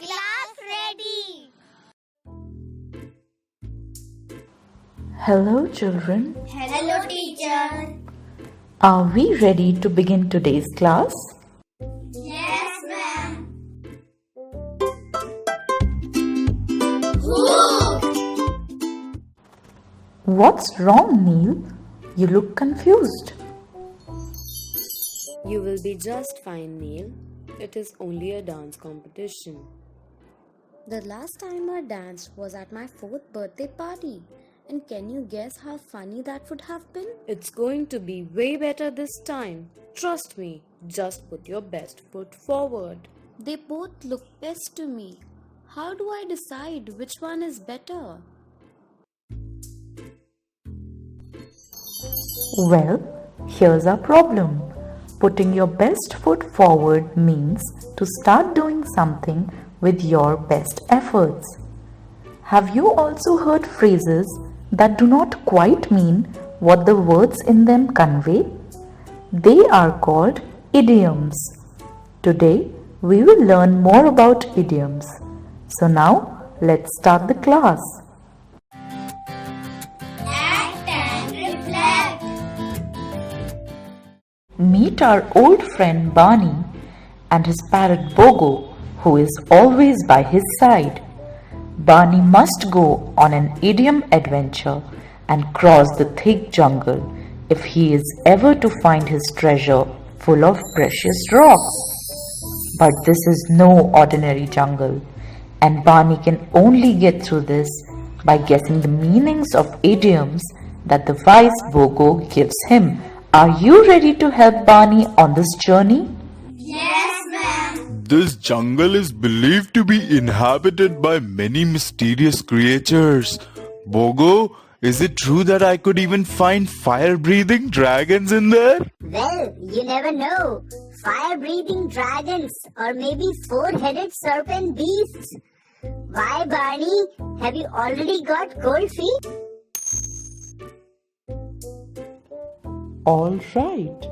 Class ready. Hello children, Hello teacher. are we ready to begin today's class? Yes ma'am. What's wrong, Neil? You look confused. You will be just fine, Neil. It is only a dance competition. The last time I danced was at my 4th birthday party. And can you guess how funny that would have been? It's going to be way better this time. Trust me, just put your best foot forward. They both look best to me. How do I decide which one is better? Well, here's our problem. Putting your best foot forward means to start doing something with your best efforts. Have you also heard phrases that do not quite mean what the words in them convey? They are called idioms. Today, we will learn more about idioms. So now, let's start the class. Act and reflect. Meet our old friend Bani and his parrot Bogo, who is always by his side. Bani must go on an idiom adventure and cross the thick jungle if he is ever to find his treasure full of precious rocks. But this is no ordinary jungle, and Bani can only get through this by guessing the meanings of idioms that the wise Bogo gives him. Are you ready to help Bani on this journey? Yes ma'am. This jungle is believed to be inhabited by many mysterious creatures. Bogo, is it true that I could even find fire-breathing dragons in there? Well, you never know. Fire-breathing dragons or maybe four-headed serpent beasts. Why, Barney? Have you already got cold feet? All right.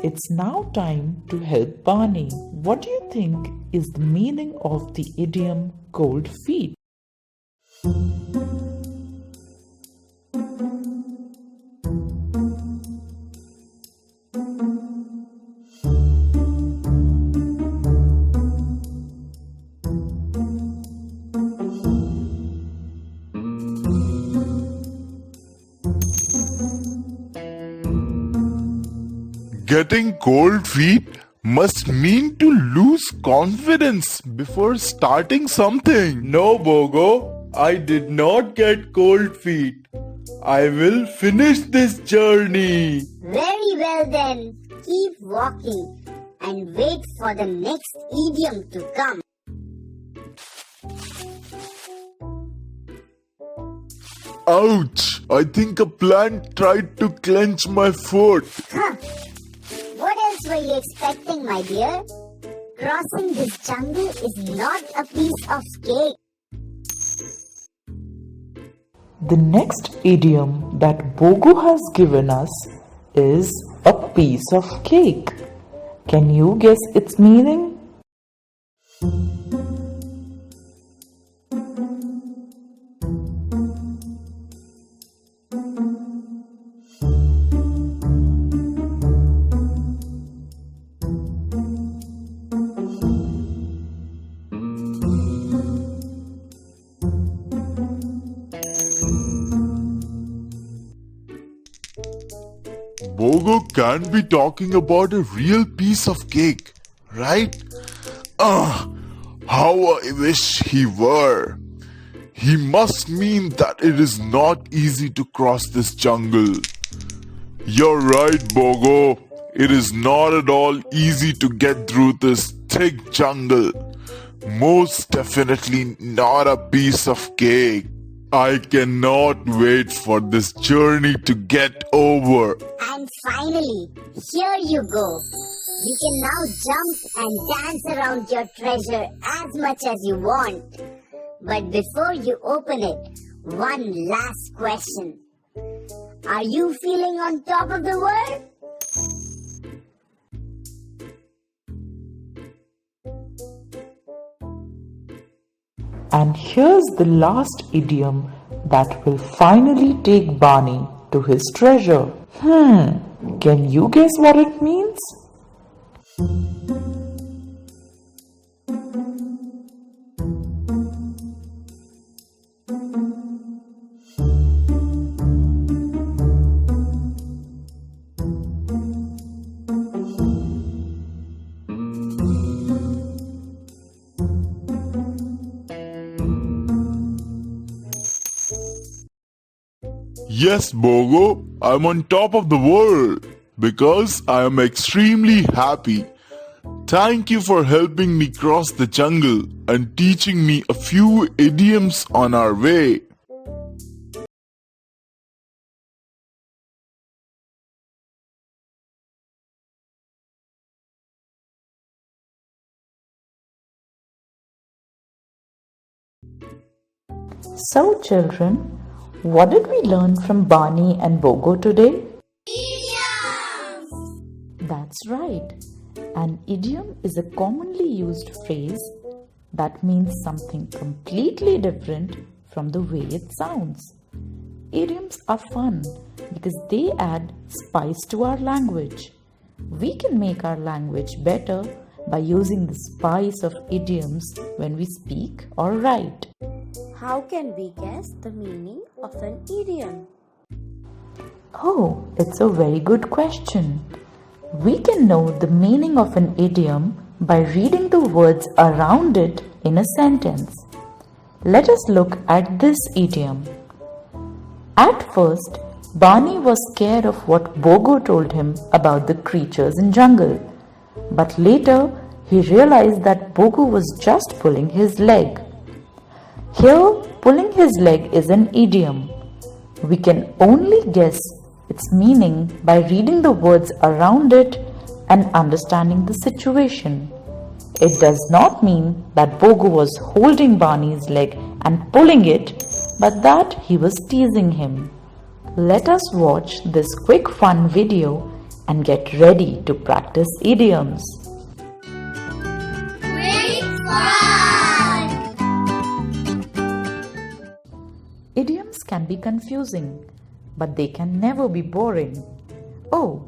It's now time to help Bani. What do you think is the meaning of the idiom cold feet? Getting cold feet must mean to lose confidence before starting something. No, Bogo, I did not get cold feet. I will finish this journey. Very well then. Keep walking and wait for the next idiom to come. Ouch! I think a plant tried to clench my foot. Huh. What else were you expecting, my dear? Crossing this jungle is not a piece of cake. The next idiom that Bogo has given us is a piece of cake. Can you guess its meaning? Bogo can't be talking about a real piece of cake, right? How I wish he were. He must mean that it is not easy to cross this jungle. You're right, Bogo. It is not at all easy to get through this thick jungle. Most definitely not a piece of cake. I cannot wait for this journey to get over. And finally, here you go. You can now jump and dance around your treasure as much as you want. But before you open it, one last question. Are you feeling on top of the world? And here's the last idiom that will finally take Bani to his treasure. Can you guess what it means? Yes, Bogo, I'm on top of the world because I am extremely happy. Thank you for helping me cross the jungle and teaching me a few idioms on our way. So, children, what did we learn from Bani and Bogo today? Idioms. That's right. An idiom is a commonly used phrase that means something completely different from the way it sounds. Idioms are fun because they add spice to our language. We can make our language better by using the spice of idioms when we speak or write. How can we guess the meaning of an idiom? Oh, it's a very good question. We can know the meaning of an idiom by reading the words around it in a sentence. Let us look at this idiom. At first, Bani was scared of what Bogo told him about the creatures in jungle. But later, he realized that Bogo was just pulling his leg. Here, pulling his leg is an idiom. We can only guess its meaning by reading the words around it and understanding the situation. It does not mean that Bogo was holding Bani's leg and pulling it, but that he was teasing him. Let us watch this quick fun video and get ready to practice idioms. Quick fun. Idioms can be confusing, but they can never be boring. Oh,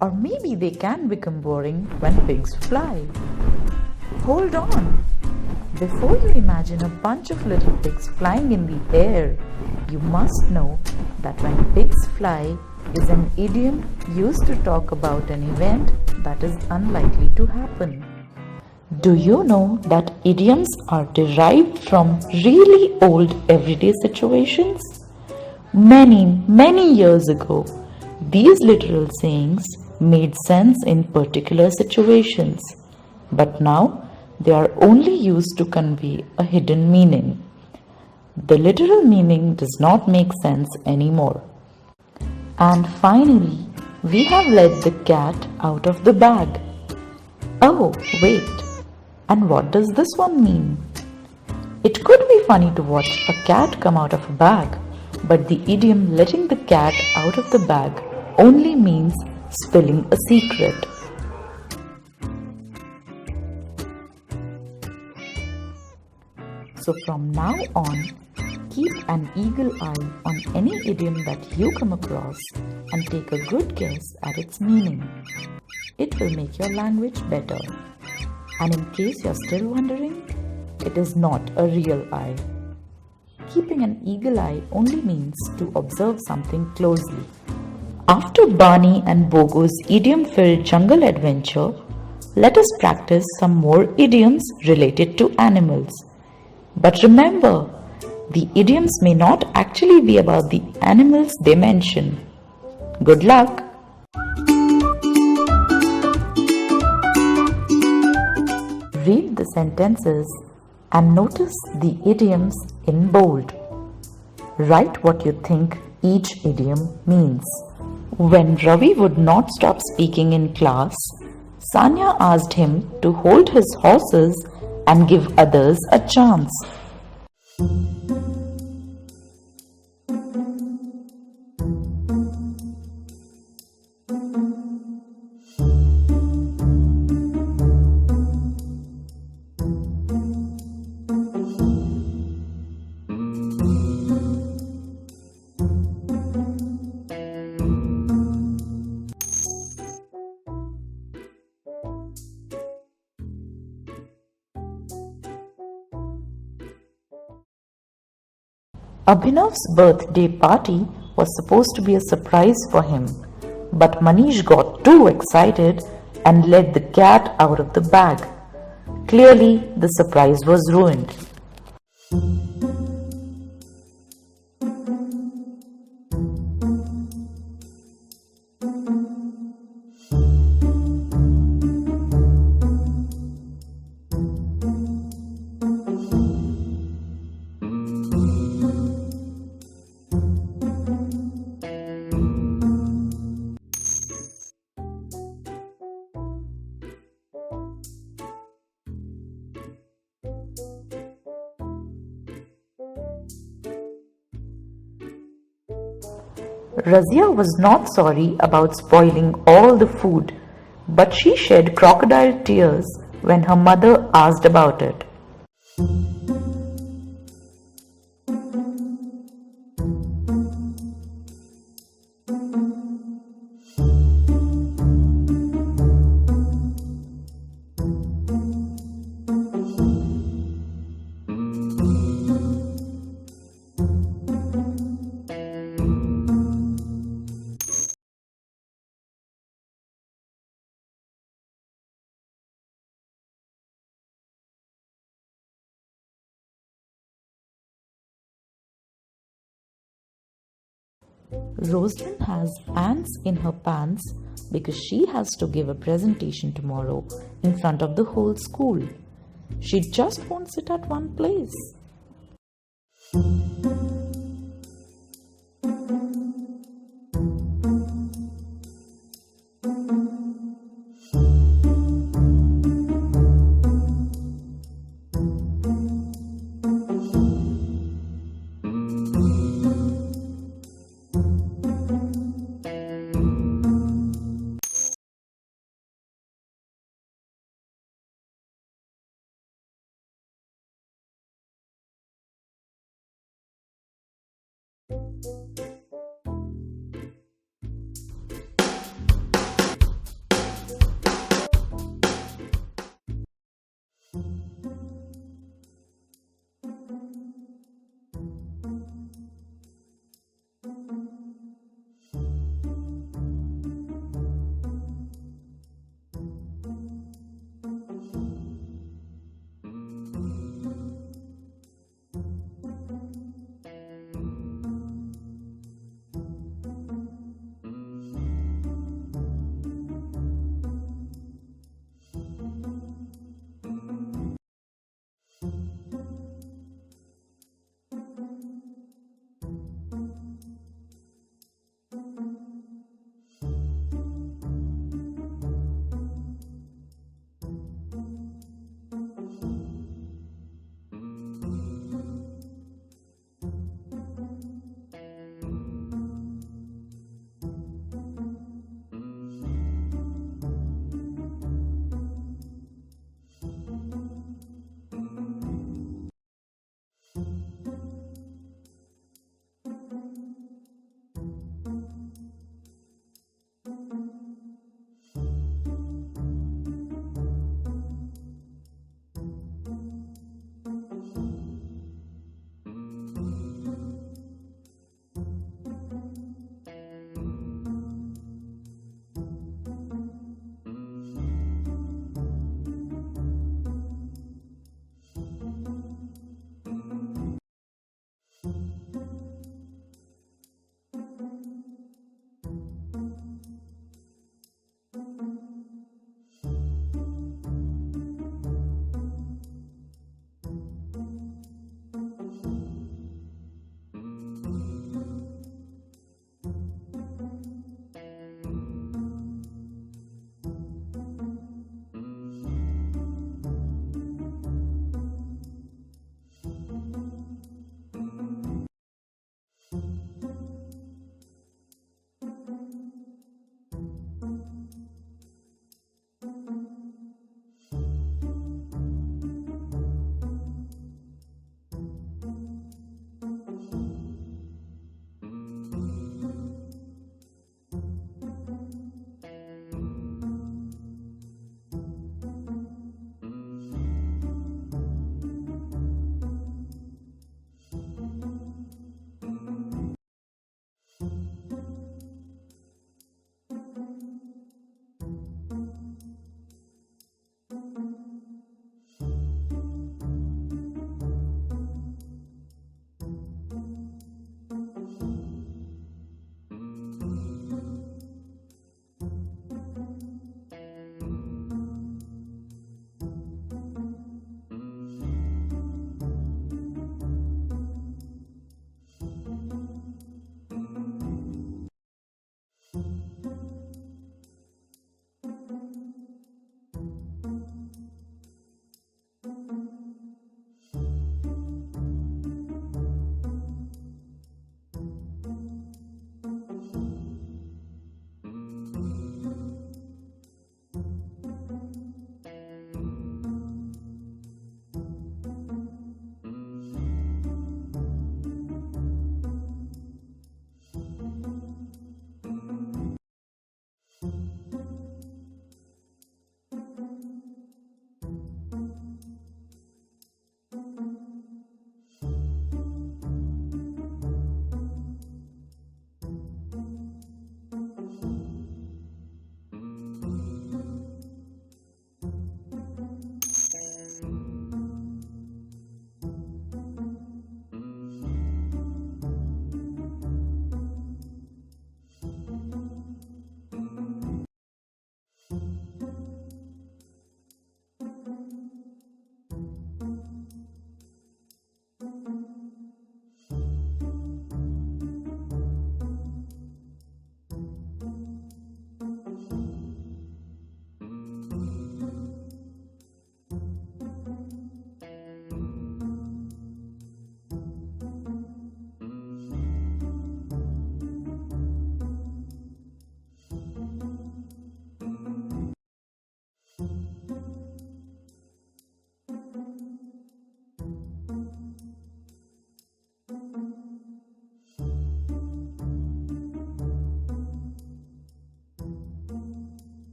or maybe they can become boring when pigs fly. Hold on! Before you imagine a bunch of little pigs flying in the air, you must know that when pigs fly is an idiom used to talk about an event that is unlikely to happen. Do you know that idioms are derived from really old everyday situations? Many years ago, these literal sayings made sense in particular situations, but now they are only used to convey a hidden meaning. The literal meaning does not make sense anymore. And finally, we have let the cat out of the bag. Oh, wait. And what does this one mean? It could be funny to watch a cat come out of a bag, but the idiom letting the cat out of the bag only means spilling a secret. So from now on, keep an eagle eye on any idiom that you come across and take a good guess at its meaning. It will make your language better. And in case you're still wondering, it is not a real eye. Keeping an eagle eye only means to observe something closely. After Bani and Bogo's idiom-filled jungle adventure, let us practice some more idioms related to animals. But remember, the idioms may not actually be about the animals they mention. Good luck! Read the sentences and notice the idioms in bold. Write what you think each idiom means. When Ravi would not stop speaking in class, Sanya asked him to hold his horses and give others a chance. Abhinav's birthday party was supposed to be a surprise for him, but Manish got too excited and let the cat out of the bag. Clearly, the surprise was ruined. Razia was not sorry about spoiling all the food, but she shed crocodile tears when her mother asked about it. Rosalind has ants in her pants because she has to give a presentation tomorrow in front of the whole school. She just won't sit at one place.